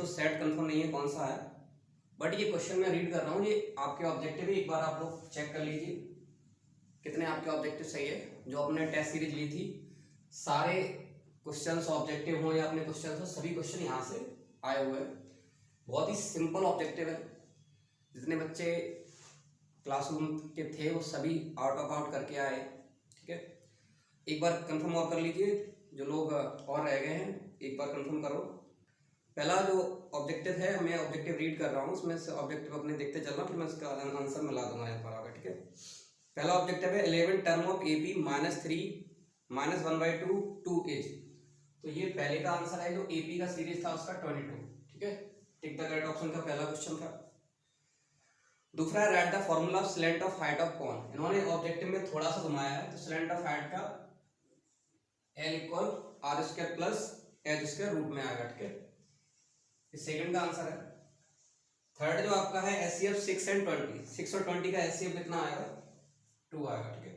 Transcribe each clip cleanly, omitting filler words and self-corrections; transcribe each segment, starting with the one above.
तो set confirm नहीं है कौन सा है, बट ये क्वेश्चन मैं रीड कर रहा हूँ, ये आपके ऑब्जेक्टिव है, एक बार आप लोग चेक कर लीजिए कितने आपके ऑब्जेक्टिव सही है। जो आपने टेस्ट सीरीज ली थी, सारे क्वेश्चंस ऑब्जेक्टिव हो या अपने क्वेश्चन हो, सभी क्वेश्चन यहाँ से आए हुए हैं। बहुत ही सिंपल ऑब्जेक्टिव है, जितने बच्चे क्लासरूम के थे वो सभी आउट ऑफ आउट करके आए। ठीक है, एक बार कंफर्म और कर लीजिए, जो लोग और रह गए हैं एक बार कंफर्म करो। पहला जो ऑब्जेक्टिव है, मैं ऑब्जेक्टिव रीड कर रहा हूँ, उसमें से ऑब्जेक्टिव अपने देखते चलना, फिर मैं उसका आंसर मिला दूंगा यहाँ पर आगे। ठीक है, पहला ऑब्जेक्टिव है 11 term of A B -3 -1/2 2 as. तो ये पहले का आंसर है, जो ए पी का सीरीज था उसका 22। ठीक है, टिक द करेक्ट ऑप्शन का पहला क्वेश्चन था। दूसरा है write the formula of slant of height of cone. इन्होंने ऑब्जेक्टिव में थोड़ा सा घुमाया है, तो स्लैंट ऑफ हाइट का L = r² + h² रूट में आएगा। ठीक है, ये सेकंड का आंसर है। थर्ड जो आपका है HCF 6 and 20, 6 और 20 का HCF कितना आएगा? 2 आएगा। ठीक है,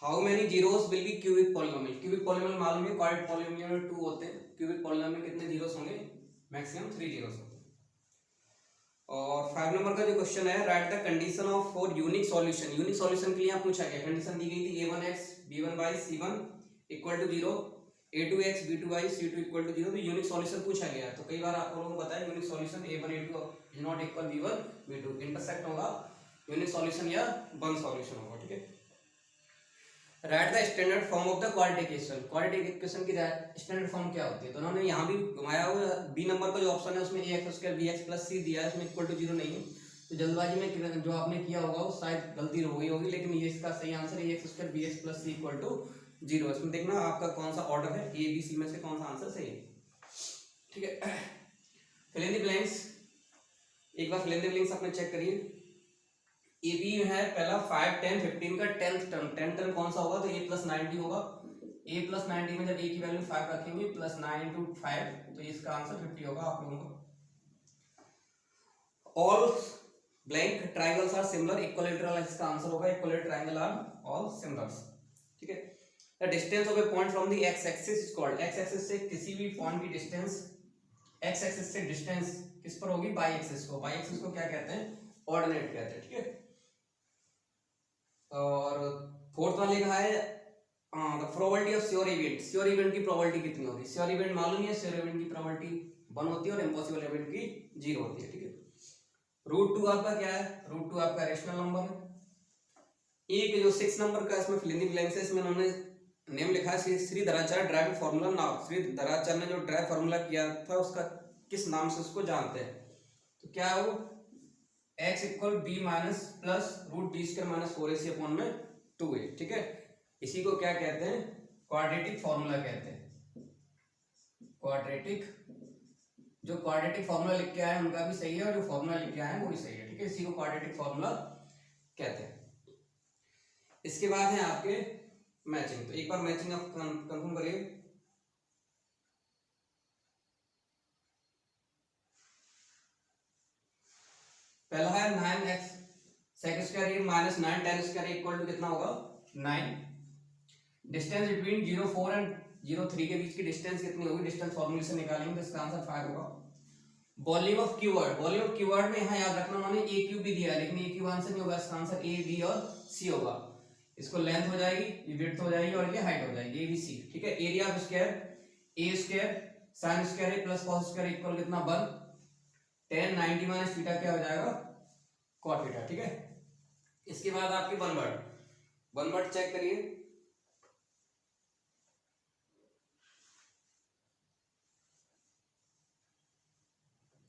how many zeros will be cubic polynomial. Cubic polynomial मालूम है, क्वाड्रेटिक पॉलिनोमियल में 2 होते हैं, क्यूबिक पॉलिनोमियल में कितने जीरोस होंगे? मैक्सिमम 3 जीरोस होंगे। और 5 नंबर का जो क्वेश्चन है, write the condition of for unique solution. Unique solution के लिए आप पूछा गया, कंडीशन दी गई थी a1x b1/c1 = 0, a2x b2y c2 = 0। तो यूनिक सॉल्यूशन पूछा गया, तो कई बार आप लोगों को पता है unique solution a1 a2 is not equal b1 b2, intersect होगा यूनिक सॉल्यूशन या वन सॉल्यूशन होगा। ठीक है, write the standard form of the quadratic equation. Quadratic equation की स्टैंडर्ड फॉर्म क्या होती है? तो उन्होंने यहाँ भी घुमाया हुआ, बी नंबर का जो ऑप्शन है उसमें ax² bx + c दिया है, इसमें =0 नहीं है, तो जल्दबाजी में जो आपने किया होगा वो शायद गलती हो गई होगी, लेकिन ये इसका सही आंसर है ax² bx + c = 0। इसमें देखना आपका कौन सा ऑर्डर है, ए बी सी में से कौन सा आंसर सही है। ठीक है, फिल इन द ब्लैंक्स, एक बार फिल इन द ब्लैंक्स अपने चेक करिए। ए बी है पहला 5 10 15 का 10th टर्म कौन सा होगा? तो a + 90 होगा। a + 90 में जब a की वैल्यू 5 रखेंगे +9 × 5, तो इसका आंसर 50 होगा आप लोगों का। All blank triangles are similar equilateral, इसका आंसर होगा equilateral triangle are all similar. ठीक है, the distance of a point from the x axis is called. X axis से किसी भी पॉइंट की डिस्टेंस, एक्स एक्सिस से डिस्टेंस किस पर होगी? बाई एक्सिस को। बाई एक्सिस को क्या कहते हैं? ऑर्डिनेट कहते हैं। ठीक है, और फोर्थ वाले लिखा है the probability of sure event. Sure event की प्रोबेबिलिटी कितनी होगी? श्योर इवेंट मालूम है, श्योर इवेंट की प्रोबेबिलिटी 1 होती है और इम्पॉसिबल इवेंट की 0 होती है। ठीक है, √2 आपका क्या है? √2 आपका रेशनल नंबर है। एक जो 6 नंबर का इसमें फिल इन द ब्लैंक्स है, इसमें उन्होंने नेम लिखा है Sridharacharya derive formula now. Sridharacharya ने जो ड्राइव फार्मूला किया था उसका किस नाम से उसको जानते हैं? तो क्या है वो? x = b - +√b² - 4ac/2a। ठीक है, इसी को क्या कहते हैं? क्वाड्रेटिक फार्मूला कहते हैं। क्वाड्रेटिक, जो क्वाड्रेटिक फार्मूला लिख के आए उनका भी सही है, और जो फार्मूला लिख के आए वो भी सही है। ठीक है, इसी को क्वाड्रेटिक फार्मूला कहते हैं। इसके बाद है आपके मैचिंग। तो एक बार मैचिंग आप कंफर्म करिए। पहला है 9x sec² -9 tan² = कितना होगा? 9। डिस्टेंस बिटवीन 0 4 एंड 0 3 के बीच की डिस्टेंस कितनी होगी? डिस्टेंस फॉर्मूले से निकालेंगे, तो इसका आंसर 5 होगा। Volume of keyword, volume of keyword में यहाँ याद रखना उन्होंने a क्यूब भी दिया है, लेकिन a क्यूब आंसर नहीं होगा, इसका आंसर a b और c होगा। इसको लेंथ हो जाएगी, ये विड्थ हो जाएगी और ये हाइट हो जाएगी, a b c। ठीक है, area of square a² sin² a + cos² = कितना? 1। tan 90 - थीटा क्या हो जाएगा? cot theta. ठीक है, इसके बाद आपके वन वर्ड चेक करिए।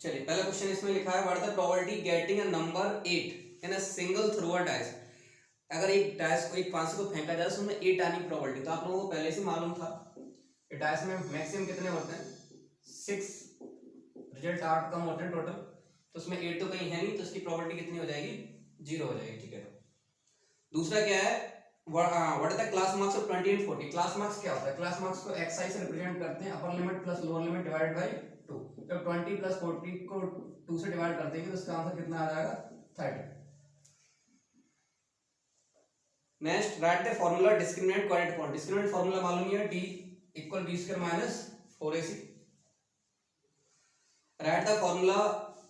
चलिए, पहला क्वेश्चन इसमें लिखा है what the probability getting a number 8 in a single through a dice. अगर एक डाइस को, एक पांच को फेंका जाए उसमें 8 आने की प्रोबेबिलिटी, तो आप लोगों को पहले से मालूम था डाइस में मैक्सिमम कितने होते हैं? 6, रिजल्ट 8 कम होते हैं टोटल, तो उसमें 8 तो कहीं है नहीं, तो इसकी प्रोबेबिलिटी कितनी हो जाएगी? 0 हो जाएगी। ठीक है, दूसरा क्या है? What is the class marks of 20 and 40। Class marks क्या होता है? क्लास मार्क्स को xi से रिप्रेजेंट करते हैं, upper limit plus lower limit divided by 2। जब 20 + 40 को 2 से डिवाइड कर देंगे तो इसका आंसर कितना आ जाएगा? 30। Next, write the formula discriminant quadratic form. Discriminant formula मालूम है, d = b² - 4ac। Write the formula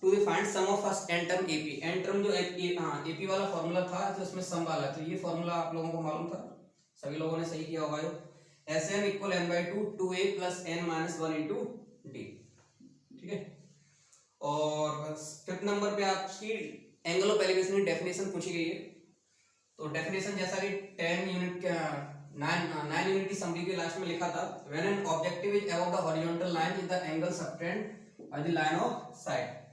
to the find sum of first n term AP. N term जो एपी वाला फॉर्मूला था तो उसमें सम वाला, तो ये फॉर्मूला आप लोगों को मालूम था, सभी लोगों ने सही किया होगा। यो S N equal N by two two A plus N minus one into D, ठीक है। और फिफ्थ नंबर पे आपकी एंगल ऑफ एलिवेशन की डेफिनेशन पूछी गई है। तो डेफिनेशन जैसा कि 10 यूनिट का 9 यूनिट की समरी के लास्ट में लिखा था, when an objective is above the horizontal line is the angle subtend by the line of site.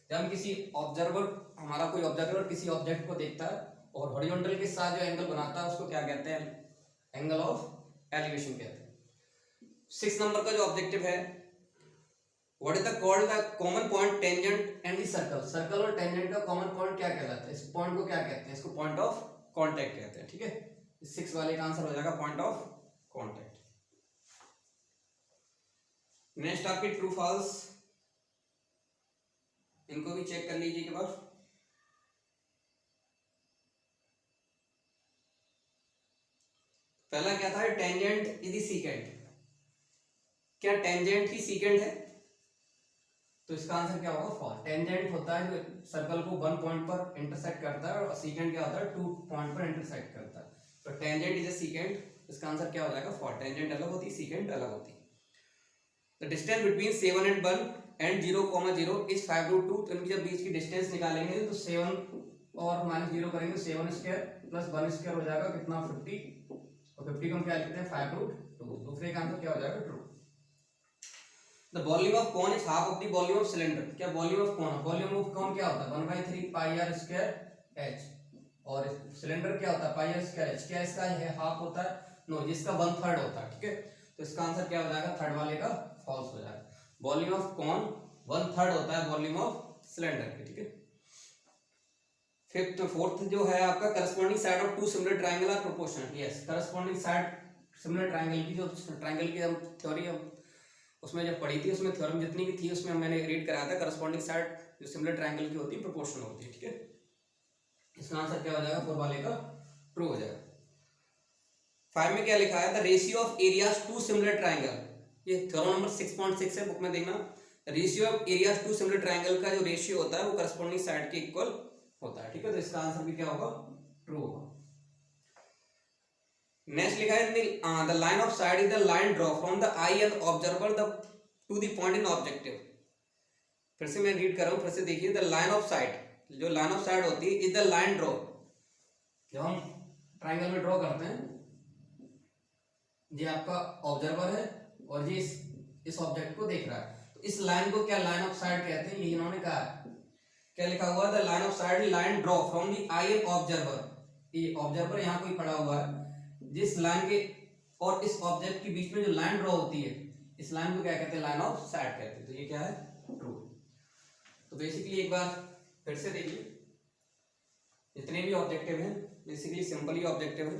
जब हम किसी ऑब्जर्वर, हमारा कोई ऑब्जर्वर किसी ऑब्जेक्ट को देखता है और हॉरिजॉन्टल के साथ जो एंगल बनाता है उसको क्या कहते हैं, एंगल ऑफ एलिवेशन कहते हैं। 6 नंबर का जो ऑब्जेक्टिव है, what is the called the common point tangent and the circle. Circle और टेंजेंट का कॉमन पॉइंट क्या कहलाता है, इस पॉइंट को क्या कहते हैं, इसको पॉइंट ऑफ कांटेक्ट कहते हैं, ठीक है। 6 वाले का आंसर हो जाएगा पॉइंट ऑफ कांटेक्ट। नेक्स्ट आपकी ट्रू फॉल्स, इनको भी चेक कर लीजिए एक बार। पहला क्या था, टेंजेंट इज द सीकेंट। क्या टेंजेंट ही सीकेंट है, तो इसका आंसर क्या होगा, फॉल्स। टेंजेंट होता है जो सर्कल को 1 पॉइंट पर इंटरसेक्ट करता है और सीकेंट क्या होता है 2 पॉइंट पर इंटरसेक्ट करता है। तो टेंजेंट इज अ सीकेंट, इसका आंसर क्या हो जाएगा, फॉल्स। टेंजेंट अलग होती है, सीकेंट अलग होती है। The distance between 7 and 1 and 0,0 is 5√2। तो इनकी जब बीच की डिस्टेंस निकालेंगे तो 7 और माइनस 0 करेंगे, 7 स्क्वायर प्लस 1 स्क्वायर हो जाएगा कितना, 50, और 50 को हम क्या लिखते हैं 5√2। दूसरे का आंसर क्या हो जाएगा, true. The volume of cone is half of the volume of cylinder। क्या volume of cone, volume of cone क्या होता है 1/3 पाई आर स्क्वायर एच, और सिलेंडर क्या होता है पाई आर स्क्वायर एच। क्या इसका है हाफ होता है, नो, जिसका 1/3 होता है, ठीक है। तो इसका आंसर क्या हो जाएगा, थर्ड वाले का फॉल्स हो जाएगा। वॉल्यूम ऑफ कॉन 1/3 होता है वॉल्यूम ऑफ सिलेंडर के, ठीक है। फोर्थ जो है आपका, corresponding side of 2 similar triangle are proportional. Yes, corresponding side similar triangle की, जो ट्रायंगल की हम थ्योरी उसमें जब पढ़ी थी, उसमें थ्योरम जितनी भी थी उसमें मैंने रीड कराया था, करस्पॉन्डिंग साइड जो सिमिलर ट्रायंगल की होती है प्रोपोर्शनल होती है, ठीक है। इसका आंसर क्या हो जाएगा, 4 वाले का ट्रू हो जाएगा। 5 में क्या लिखा है, the ratio of areas to similar triangle. ये थ्योरम नंबर 6.6 है, बुक में देखना। Ratio of areas to similar triangle का जो रेशियो होता है वो करस्पॉन्डिंग साइड के इक्वल होता है, ठीक है। तो इसका आंसर भी क्या होगा, ट्रू होगा। नेक्स्ट लिखा है, the line of side is the line draw from the I and observer the two the point in objective. फिर से मैं रीड कर रहा हूं, फिर से देखिए। द लाइन ऑफ साइड, जो लाइन ऑफ साइड होती है, इज द लाइन ड्रॉ। जब हम ट्रायंगल में ड्रॉ करते हैं, ये आपका ऑब्जर्वर है और ये इस ऑब्जेक्ट को देख रहा है, तो इस लाइन को क्या लाइन ऑफ साइड कहते हैं, ये इन्होंने कहा है। क्या लिखा हुआ है, the line of side line draw from the I and observer. ये ऑब्जर्वर यहाँ कोई खड़ा हुआ है, जिस लाइन के और इस ऑब्जेक्ट के बीच में जो लाइन ड्रॉ होती है, इस लाइन को क्या कहते हैं, लाइन ऑफ साइड कहते हैं। तो ये क्या है, ट्रू। तो बेसिकली एक बार फिर से देखिए, जितने भी ऑब्जेक्टिव हैं बेसिकली सिंपल ही ऑब्जेक्टिव है।